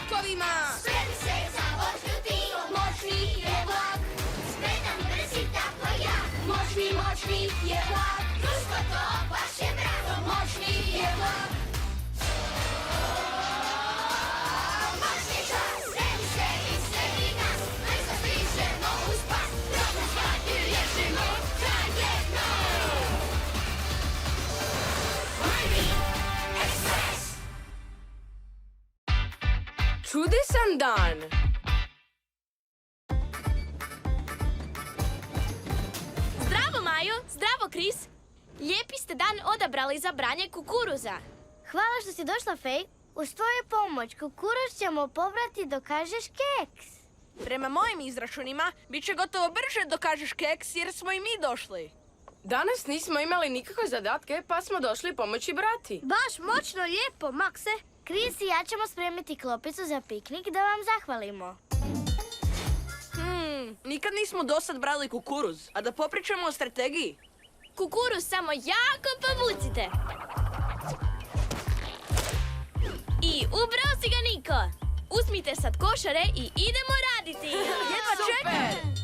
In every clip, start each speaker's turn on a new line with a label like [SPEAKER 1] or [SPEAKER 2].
[SPEAKER 1] vlakovima.
[SPEAKER 2] Spremi se za vožnju ti, moćni je vlak. Spreman, brzi, tako ja. Moćni je vlak. Društvo to baš je bravo. Moćni je vlak. Moćni čas, spremi se i sredi nas. Brzo stižemo u spas. Dobro stvari riješimo zajedno. Morning Express.
[SPEAKER 1] Čudesan dan.
[SPEAKER 3] Zdravo, Majo! Zdravo, Kris! Lijepi ste dan odabrali za branje kukuruza.
[SPEAKER 4] Hvala što si došla, Fej. Uz tvoju pomoć kukuruz ćemo pobrati dok kažeš keks.
[SPEAKER 5] Prema mojim izračunima, bit će gotovo brže dok kažeš keks jer smo i mi došli.
[SPEAKER 1] Danas nismo imali nikakve zadatke, pa smo došli pomoći brati.
[SPEAKER 4] Baš moćno lijepo, Makse. Kris i ja ćemo spremiti klopicu za piknik da vam zahvalimo.
[SPEAKER 5] Nikad nismo dosad brali kukuruz, a da popričamo o strategiji.
[SPEAKER 3] Kukuruz samo jako povucite. I ubrao si ga, Niko. Uzmite sad košare i idemo raditi.
[SPEAKER 5] Jedva čekam!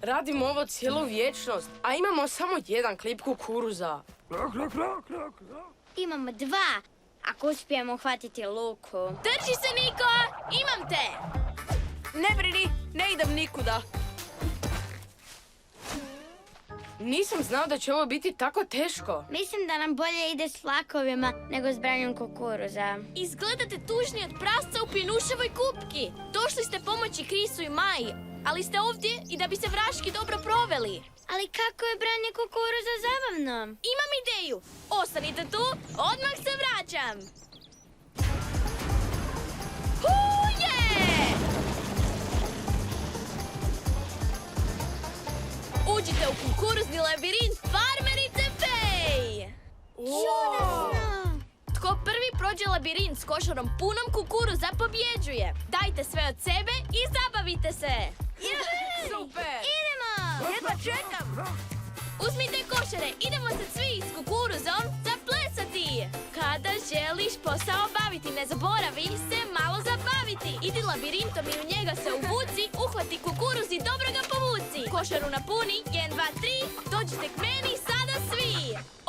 [SPEAKER 1] Radimo ovo cijelu vječnost, a imamo samo jedan klip kukuruza.
[SPEAKER 4] Imamo 2, ako uspijemo uhvatiti luku.
[SPEAKER 3] Drži se, Niko! Imam te!
[SPEAKER 5] Ne brini, ne idem nikuda.
[SPEAKER 1] Nisam znao da će ovo biti tako teško.
[SPEAKER 4] Mislim da nam bolje ide s vlakovima nego s branjem kukuruza.
[SPEAKER 3] Izgledate tužni od prasca u pjenuševoj kupki. Došli ste pomoći Krisu i Maji, ali ste ovdje i da bi se vraški dobro proveli.
[SPEAKER 4] Ali kako je branje kukuruza zabavno?
[SPEAKER 3] Imam ideju! Ostanite tu, odmah se vraćam! Huje! Uđite u kukuruzni labirint farmerice Fej!
[SPEAKER 4] Čudesno!
[SPEAKER 3] Tko prvi prođe labirint s košarom punom kukuruza pobjeđuje. Dajte sve od sebe i zabavite se!
[SPEAKER 5] Super!
[SPEAKER 4] Idemo!
[SPEAKER 5] Jedva čekam!
[SPEAKER 3] Uzmite košare, idemo se svi s kukuruzom zaplesati! Kada želiš posao obaviti, ne zaboravi se malo zabaviti. Idi labirintom i u njega se uvuci, uhvati kukuruz i dobro ga povuci. Košaru napuni, 1, 2, 3, dođite k meni sada svi!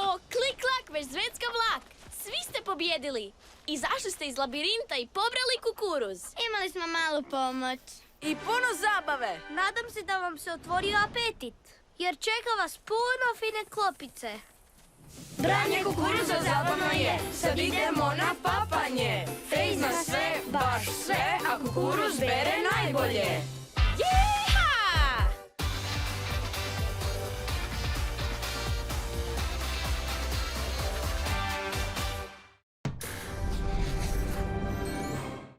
[SPEAKER 3] O, klik-klak, već zvecka vlak! Svi ste pobjedili! Izašli ste iz labirinta i pobrali kukuruz.
[SPEAKER 4] Imali smo malu pomoć.
[SPEAKER 5] I puno zabave!
[SPEAKER 4] Nadam se da vam se otvorio apetit, jer čeka vas puno fine klopice.
[SPEAKER 1] Branje kukuruza zabavno je, sad idemo na papanje. Fej zna sve, baš sve, a kukuruz bere najbolje.
[SPEAKER 3] Yeah!